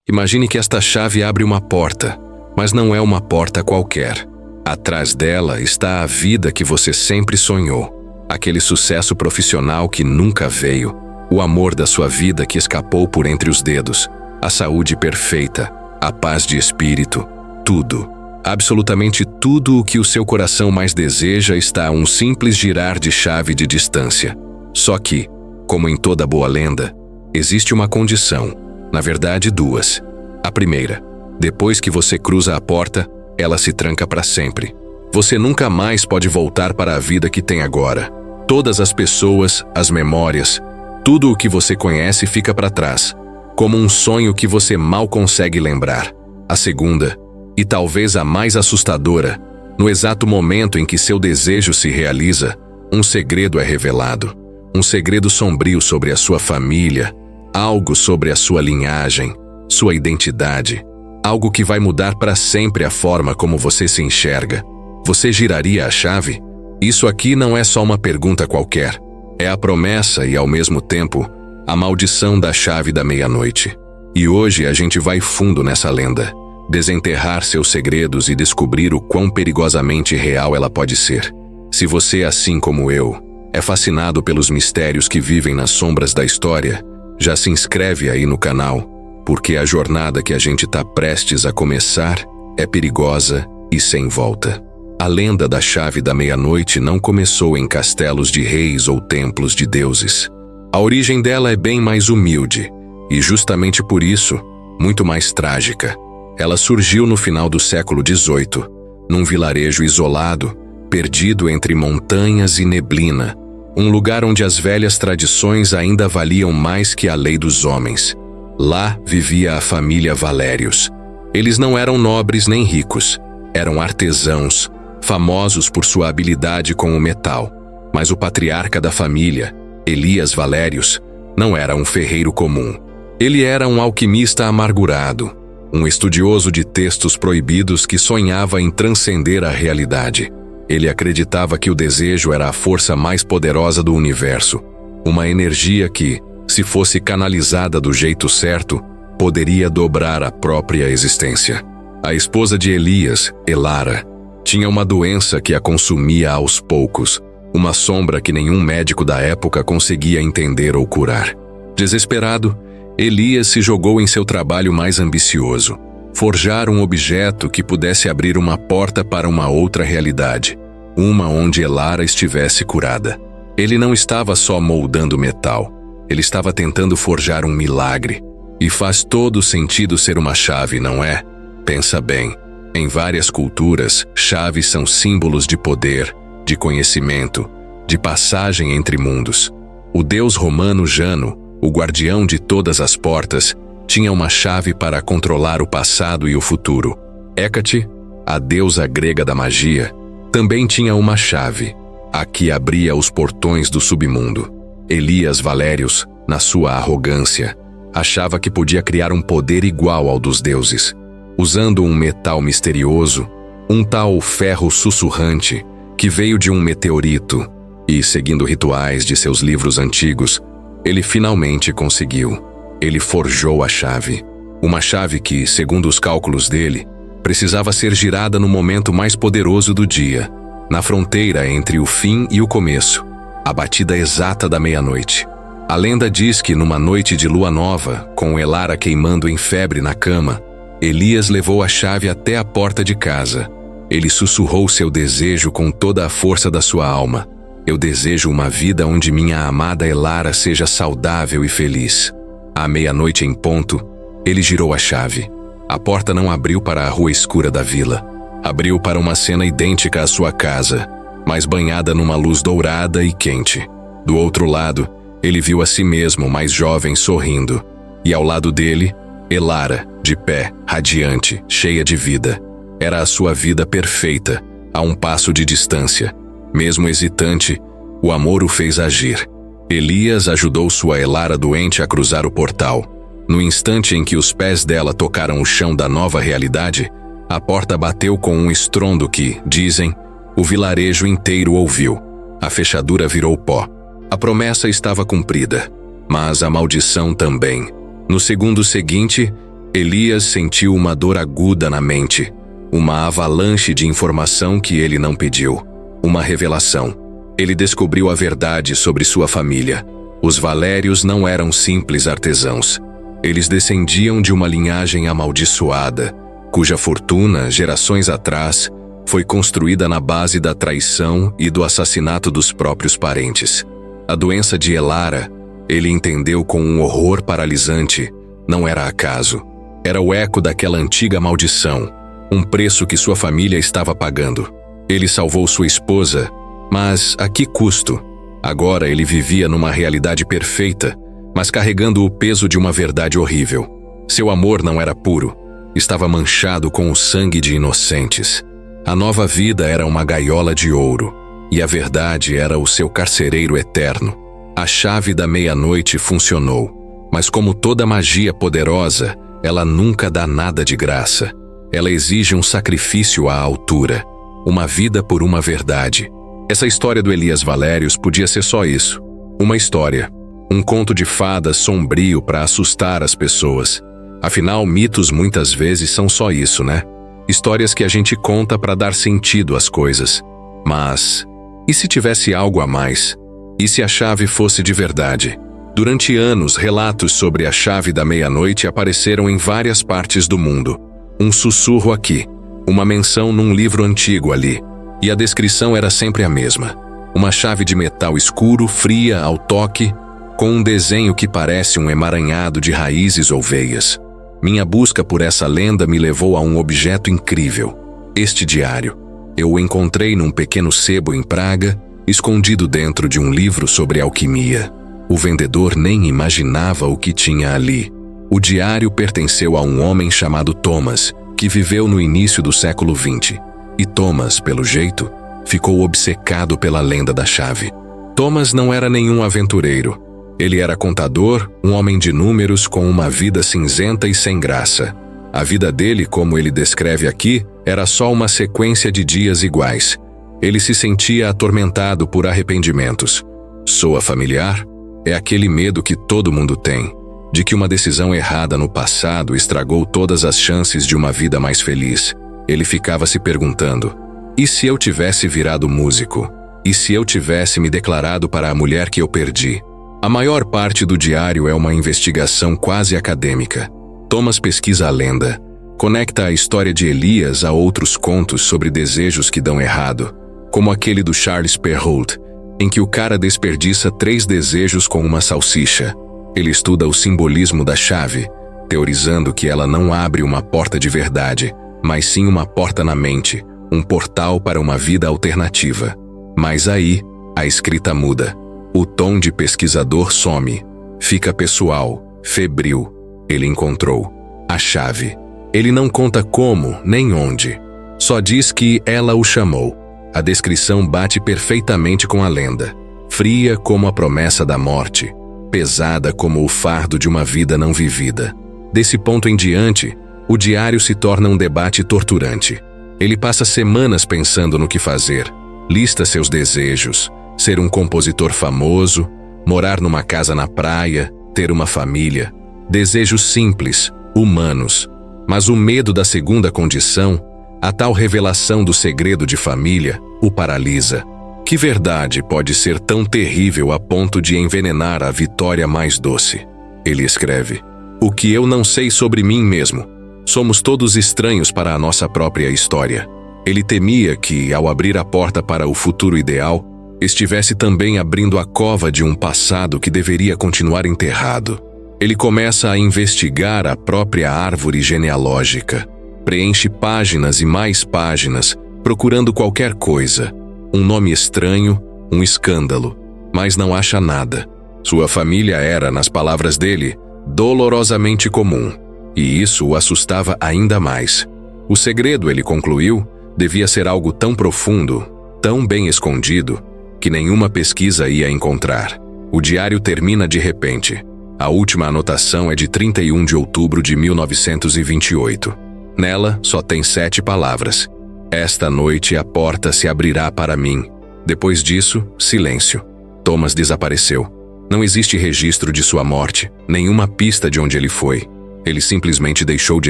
Imagine que esta chave abre uma porta, mas não é uma porta qualquer. Atrás dela está a vida que você sempre sonhou, aquele sucesso profissional que nunca veio, o amor da sua vida que escapou por entre os dedos, a saúde perfeita, a paz de espírito, tudo, absolutamente tudo o que o seu coração mais deseja está a um simples girar de chave de distância. Só que, como em toda boa lenda, existe uma condição, na verdade duas. A primeira, depois que você cruza a porta, ela se tranca para sempre. Você nunca mais pode voltar para a vida que tem agora. Todas as pessoas, as memórias, tudo o que você conhece fica para trás, como um sonho que você mal consegue lembrar. A segunda, e talvez a mais assustadora, no exato momento em que seu desejo se realiza, um segredo é revelado. Um segredo sombrio sobre a sua família, algo sobre a sua linhagem, sua identidade, algo que vai mudar para sempre a forma como você se enxerga. Você giraria a chave? Isso aqui não é só uma pergunta qualquer. É a promessa e, ao mesmo tempo, a maldição da chave da meia-noite. E hoje a gente vai fundo nessa lenda, desenterrar seus segredos e descobrir o quão perigosamente real ela pode ser. Se você, assim como eu, é fascinado pelos mistérios que vivem nas sombras da história, já se inscreve aí no canal, porque a jornada que a gente está prestes a começar é perigosa e sem volta. A lenda da chave da meia-noite não começou em castelos de reis ou templos de deuses. A origem dela é bem mais humilde e, justamente por isso, muito mais trágica. Ela surgiu no final do século XVIII, num vilarejo isolado, perdido entre montanhas e neblina, um lugar onde as velhas tradições ainda valiam mais que a lei dos homens. Lá vivia a família Valérios. Eles não eram nobres nem ricos, eram artesãos, famosos por sua habilidade com o metal. Mas o patriarca da família, Elias Valérios, não era um ferreiro comum. Ele era um alquimista amargurado, um estudioso de textos proibidos que sonhava em transcender a realidade. Ele acreditava que o desejo era a força mais poderosa do universo, uma energia que, se fosse canalizada do jeito certo, poderia dobrar a própria existência. A esposa de Elias, Elara, tinha uma doença que a consumia aos poucos, uma sombra que nenhum médico da época conseguia entender ou curar. Desesperado, Elias se jogou em seu trabalho mais ambicioso, forjar um objeto que pudesse abrir uma porta para uma outra realidade, uma onde Elara estivesse curada. Ele não estava só moldando metal, ele estava tentando forjar um milagre. E faz todo sentido ser uma chave, não é? Pensa bem, em várias culturas, chaves são símbolos de poder, de conhecimento, de passagem entre mundos. O deus romano Jano, o guardião de todas as portas, tinha uma chave para controlar o passado e o futuro. Hécate, a deusa grega da magia, também tinha uma chave, a que abria os portões do submundo. Elias Valérios, na sua arrogância, achava que podia criar um poder igual ao dos deuses. Usando um metal misterioso, um tal ferro sussurrante, que veio de um meteorito, e seguindo rituais de seus livros antigos, ele finalmente conseguiu. Ele forjou a chave. Uma chave que, segundo os cálculos dele, precisava ser girada no momento mais poderoso do dia, na fronteira entre o fim e o começo, a batida exata da meia-noite. A lenda diz que numa noite de lua nova, com Elara queimando em febre na cama, Elias levou a chave até a porta de casa. Ele sussurrou seu desejo com toda a força da sua alma. Eu desejo uma vida onde minha amada Elara seja saudável e feliz. À meia-noite em ponto, ele girou a chave. A porta não abriu para a rua escura da vila. Abriu para uma cena idêntica à sua casa, mas banhada numa luz dourada e quente. Do outro lado, ele viu a si mesmo, mais jovem, sorrindo. E ao lado dele, Elara, de pé, radiante, cheia de vida. Era a sua vida perfeita, a um passo de distância. Mesmo hesitante, o amor o fez agir. Elias ajudou sua Elara doente a cruzar o portal. No instante em que os pés dela tocaram o chão da nova realidade, a porta bateu com um estrondo que, dizem, o vilarejo inteiro ouviu. A fechadura virou pó. A promessa estava cumprida, mas a maldição também. No segundo seguinte, Elias sentiu uma dor aguda na mente, uma avalanche de informação que ele não pediu, uma revelação. Ele descobriu a verdade sobre sua família. Os Valérios não eram simples artesãos. Eles descendiam de uma linhagem amaldiçoada, cuja fortuna, gerações atrás, foi construída na base da traição e do assassinato dos próprios parentes. A doença de Elara, ele entendeu com um horror paralisante, não era acaso. Era o eco daquela antiga maldição, um preço que sua família estava pagando. Ele salvou sua esposa, mas a que custo? Agora ele vivia numa realidade perfeita, mas carregando o peso de uma verdade horrível. Seu amor não era puro, estava manchado com o sangue de inocentes. A nova vida era uma gaiola de ouro, e a verdade era o seu carcereiro eterno. A chave da meia-noite funcionou, mas como toda magia poderosa, ela nunca dá nada de graça. Ela exige um sacrifício à altura, uma vida por uma verdade. Essa história do Elias Valérios podia ser só isso, uma história, um conto de fadas sombrio para assustar as pessoas. Afinal, mitos muitas vezes são só isso, né? Histórias que a gente conta para dar sentido às coisas. Mas, e se tivesse algo a mais? E se a chave fosse de verdade? Durante anos, relatos sobre a chave da meia-noite apareceram em várias partes do mundo. Um sussurro aqui, uma menção num livro antigo ali. E a descrição era sempre a mesma. Uma chave de metal escuro, fria ao toque, com um desenho que parece um emaranhado de raízes ou veias. Minha busca por essa lenda me levou a um objeto incrível. Este diário. Eu o encontrei num pequeno sebo em Praga, escondido dentro de um livro sobre alquimia. O vendedor nem imaginava o que tinha ali. O diário pertenceu a um homem chamado Thomas, que viveu no início do século XX. E Thomas, pelo jeito, ficou obcecado pela lenda da chave. Thomas não era nenhum aventureiro. Ele era contador, um homem de números com uma vida cinzenta e sem graça. A vida dele, como ele descreve aqui, era só uma sequência de dias iguais. Ele se sentia atormentado por arrependimentos. Soa familiar? É aquele medo que todo mundo tem, de que uma decisão errada no passado estragou todas as chances de uma vida mais feliz. Ele ficava se perguntando: e se eu tivesse virado músico? E se eu tivesse me declarado para a mulher que eu perdi? A maior parte do diário é uma investigação quase acadêmica. Thomas pesquisa a lenda, conecta a história de Elias a outros contos sobre desejos que dão errado, como aquele do Charles Perrault, em que o cara desperdiça 3 desejos com uma salsicha. Ele estuda o simbolismo da chave, teorizando que ela não abre uma porta de verdade, mas sim uma porta na mente, um portal para uma vida alternativa. Mas aí, a escrita muda. O tom de pesquisador some. Fica pessoal, febril. Ele encontrou a chave. Ele não conta como, nem onde. Só diz que ela o chamou. A descrição bate perfeitamente com a lenda. Fria como a promessa da morte. Pesada como o fardo de uma vida não vivida. Desse ponto em diante, o diário se torna um debate torturante. Ele passa semanas pensando no que fazer. Lista seus desejos. Ser um compositor famoso, morar numa casa na praia, ter uma família. Desejos simples, humanos. Mas o medo da segunda condição, a tal revelação do segredo de família, o paralisa. Que verdade pode ser tão terrível a ponto de envenenar a vitória mais doce? Ele escreve: o que eu não sei sobre mim mesmo. Somos todos estranhos para a nossa própria história. Ele temia que, ao abrir a porta para o futuro ideal, estivesse também abrindo a cova de um passado que deveria continuar enterrado. Ele começa a investigar a própria árvore genealógica. Preenche páginas e mais páginas, procurando qualquer coisa. Um nome estranho, um escândalo, mas não acha nada. Sua família era, nas palavras dele, dolorosamente comum, e isso o assustava ainda mais. O segredo, ele concluiu, devia ser algo tão profundo, tão bem escondido, que nenhuma pesquisa ia encontrar. O diário termina de repente. A última anotação é de 31 de outubro de 1928. Nela, só tem 7 palavras. Esta noite a porta se abrirá para mim. Depois disso, silêncio. Thomas desapareceu. Não existe registro de sua morte, nenhuma pista de onde ele foi. Ele simplesmente deixou de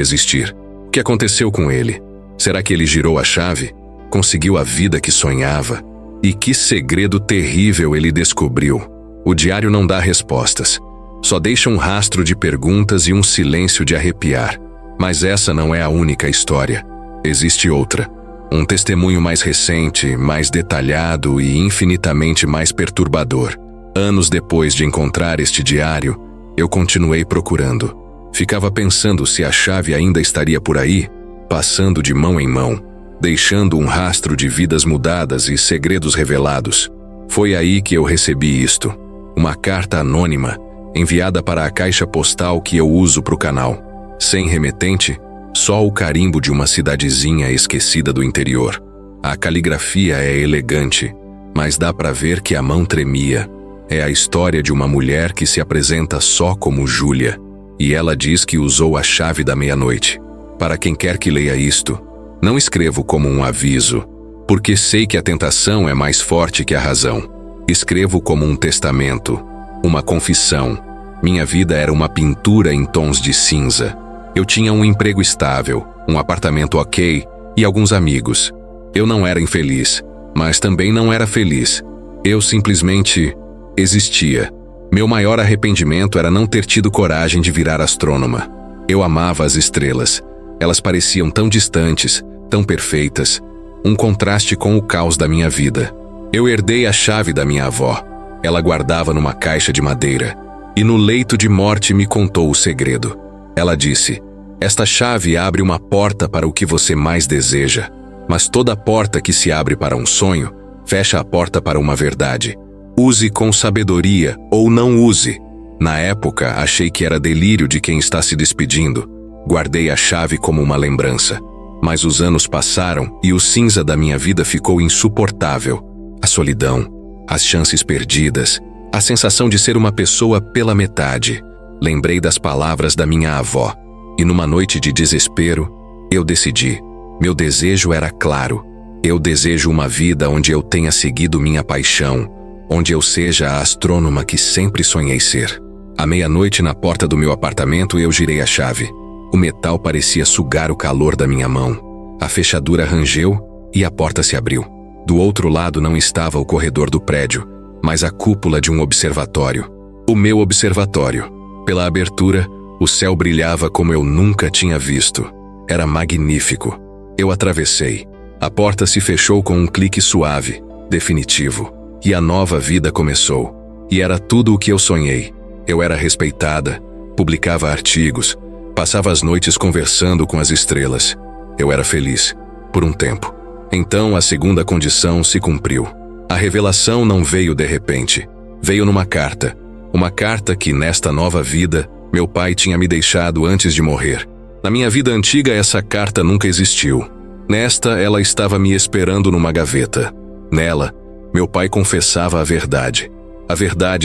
existir. O que aconteceu com ele? Será que ele girou a chave? Conseguiu a vida que sonhava? E que segredo terrível ele descobriu? O diário não dá respostas. Só deixa um rastro de perguntas e um silêncio de arrepiar. Mas essa não é a única história. Existe outra. Um testemunho mais recente, mais detalhado e infinitamente mais perturbador. Anos depois de encontrar este diário, eu continuei procurando. Ficava pensando se a chave ainda estaria por aí, passando de mão em mão, deixando um rastro de vidas mudadas e segredos revelados. Foi aí que eu recebi isto. Uma carta anônima, enviada para a caixa postal que eu uso para o canal. Sem remetente, só o carimbo de uma cidadezinha esquecida do interior. A caligrafia é elegante, mas dá para ver que a mão tremia. É a história de uma mulher que se apresenta só como Júlia, e ela diz que usou a chave da meia-noite. Para quem quer que leia isto, não escrevo como um aviso, porque sei que a tentação é mais forte que a razão. Escrevo como um testamento, uma confissão. Minha vida era uma pintura em tons de cinza. Eu tinha um emprego estável, um apartamento ok e alguns amigos. Eu não era infeliz, mas também não era feliz. Eu simplesmente existia. Meu maior arrependimento era não ter tido coragem de virar astrônoma. Eu amava as estrelas. Elas pareciam tão distantes, tão perfeitas. Um contraste com o caos da minha vida. Eu herdei a chave da minha avó. Ela guardava numa caixa de madeira. E no leito de morte me contou o segredo. Ela disse: "Esta chave abre uma porta para o que você mais deseja. Mas toda porta que se abre para um sonho, fecha a porta para uma verdade. Use com sabedoria ou não use." Na época, achei que era delírio de quem está se despedindo. Guardei a chave como uma lembrança. Mas os anos passaram e o cinza da minha vida ficou insuportável. A solidão, as chances perdidas, a sensação de ser uma pessoa pela metade. Lembrei das palavras da minha avó. E numa noite de desespero, eu decidi. Meu desejo era claro. Eu desejo uma vida onde eu tenha seguido minha paixão, onde eu seja a astrônoma que sempre sonhei ser. À meia-noite, na porta do meu apartamento, eu girei a chave. O metal parecia sugar o calor da minha mão. A fechadura rangeu e a porta se abriu. Do outro lado não estava o corredor do prédio, mas a cúpula de um observatório. O meu observatório. Pela abertura, o céu brilhava como eu nunca tinha visto. Era magnífico. Eu atravessei. A porta se fechou com um clique suave, definitivo. E a nova vida começou. E era tudo o que eu sonhei. Eu era respeitada, publicava artigos, passava as noites conversando com as estrelas. Eu era feliz, por um tempo. Então a segunda condição se cumpriu. A revelação não veio de repente. Veio numa carta. Uma carta que, nesta nova vida, meu pai tinha me deixado antes de morrer. Na minha vida antiga, essa carta nunca existiu. Nesta, ela estava me esperando numa gaveta. Nela, meu pai confessava a verdade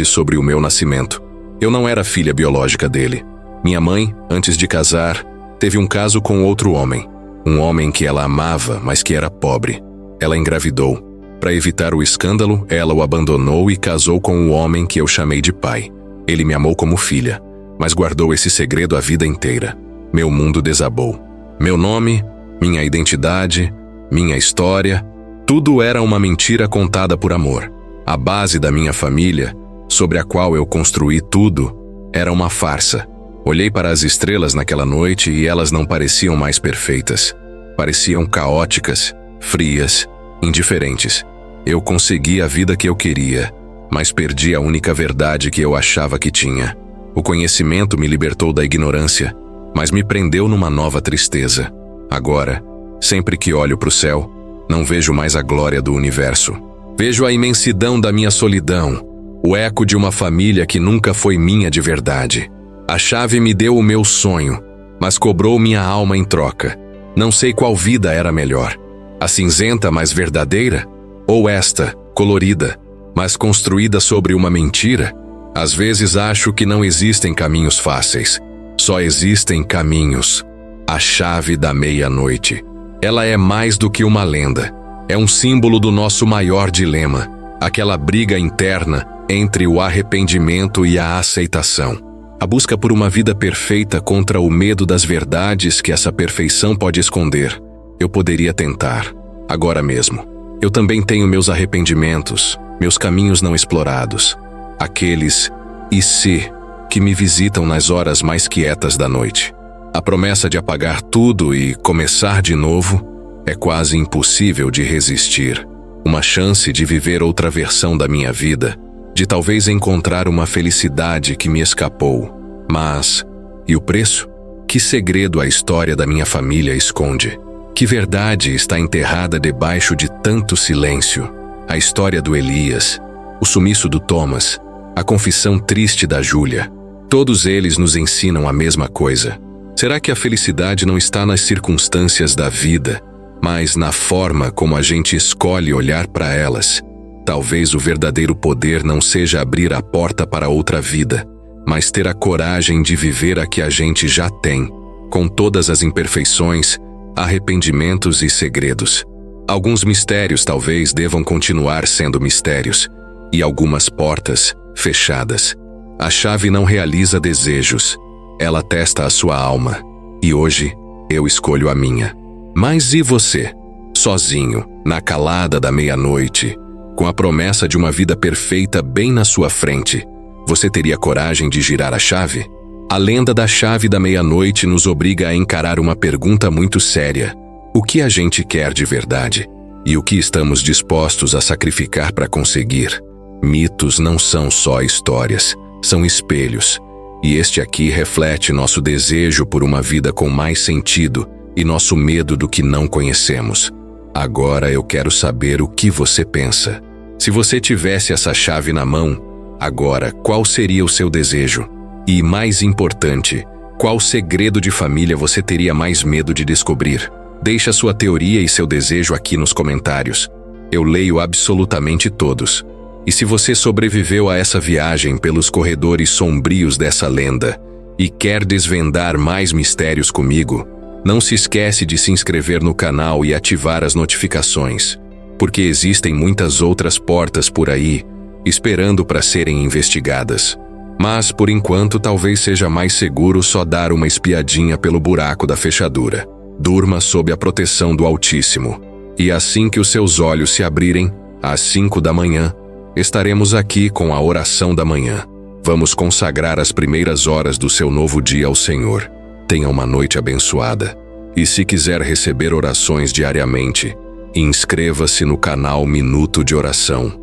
sobre o meu nascimento. Eu não era filha biológica dele. Minha mãe, antes de casar, teve um caso com outro homem. Um homem que ela amava, mas que era pobre. Ela engravidou. Para evitar o escândalo, ela o abandonou e casou com o homem que eu chamei de pai. Ele me amou como filha, mas guardou esse segredo a vida inteira. Meu mundo desabou. Meu nome, minha identidade, minha história, tudo era uma mentira contada por amor. A base da minha família, sobre a qual eu construí tudo, era uma farsa. Olhei para as estrelas naquela noite e elas não pareciam mais perfeitas. Pareciam caóticas, frias, indiferentes. Eu consegui a vida que eu queria, mas perdi a única verdade que eu achava que tinha. O conhecimento me libertou da ignorância, mas me prendeu numa nova tristeza. Agora, sempre que olho para o céu, não vejo mais a glória do universo. Vejo a imensidão da minha solidão, o eco de uma família que nunca foi minha de verdade. A chave me deu o meu sonho, mas cobrou minha alma em troca. Não sei qual vida era melhor. A cinzenta mais verdadeira? Ou esta, colorida, mas construída sobre uma mentira? Às vezes acho que não existem caminhos fáceis. Só existem caminhos. A chave da meia-noite. Ela é mais do que uma lenda. É um símbolo do nosso maior dilema. Aquela briga interna entre o arrependimento e a aceitação. A busca por uma vida perfeita contra o medo das verdades que essa perfeição pode esconder. Eu poderia tentar, agora mesmo. Eu também tenho meus arrependimentos, meus caminhos não explorados. Aqueles e se que me visitam nas horas mais quietas da noite. A promessa de apagar tudo e começar de novo é quase impossível de resistir. Uma chance de viver outra versão da minha vida, de talvez encontrar uma felicidade que me escapou. Mas, e o preço? Que segredo a história da minha família esconde? Que verdade está enterrada debaixo de tanto silêncio? A história do Elias, o sumiço do Thomas, a confissão triste da Júlia. Todos eles nos ensinam a mesma coisa. Será que a felicidade não está nas circunstâncias da vida, mas na forma como a gente escolhe olhar para elas? Talvez o verdadeiro poder não seja abrir a porta para outra vida, mas ter a coragem de viver a que a gente já tem, com todas as imperfeições, arrependimentos e segredos. Alguns mistérios talvez devam continuar sendo mistérios, e algumas portas fechadas. A chave não realiza desejos, ela testa a sua alma, e hoje eu escolho a minha. Mas e você? Sozinho, na calada da meia-noite, com a promessa de uma vida perfeita bem na sua frente, você teria coragem de girar a chave? A lenda da chave da meia-noite nos obriga a encarar uma pergunta muito séria. O que a gente quer de verdade? E o que estamos dispostos a sacrificar para conseguir? Mitos não são só histórias, são espelhos. E este aqui reflete nosso desejo por uma vida com mais sentido e nosso medo do que não conhecemos. Agora eu quero saber o que você pensa. Se você tivesse essa chave na mão, agora qual seria o seu desejo? E, mais importante, qual segredo de família você teria mais medo de descobrir? Deixe a sua teoria e seu desejo aqui nos comentários. Eu leio absolutamente todos. E se você sobreviveu a essa viagem pelos corredores sombrios dessa lenda e quer desvendar mais mistérios comigo, não se esquece de se inscrever no canal e ativar as notificações, porque existem muitas outras portas por aí, esperando para serem investigadas. Mas, por enquanto, talvez seja mais seguro só dar uma espiadinha pelo buraco da fechadura. Durma sob a proteção do Altíssimo. E assim que os seus olhos se abrirem, às 5 da manhã, estaremos aqui com a oração da manhã. Vamos consagrar as primeiras horas do seu novo dia ao Senhor. Tenha uma noite abençoada. E se quiser receber orações diariamente, inscreva-se no canal Minuto de Oração.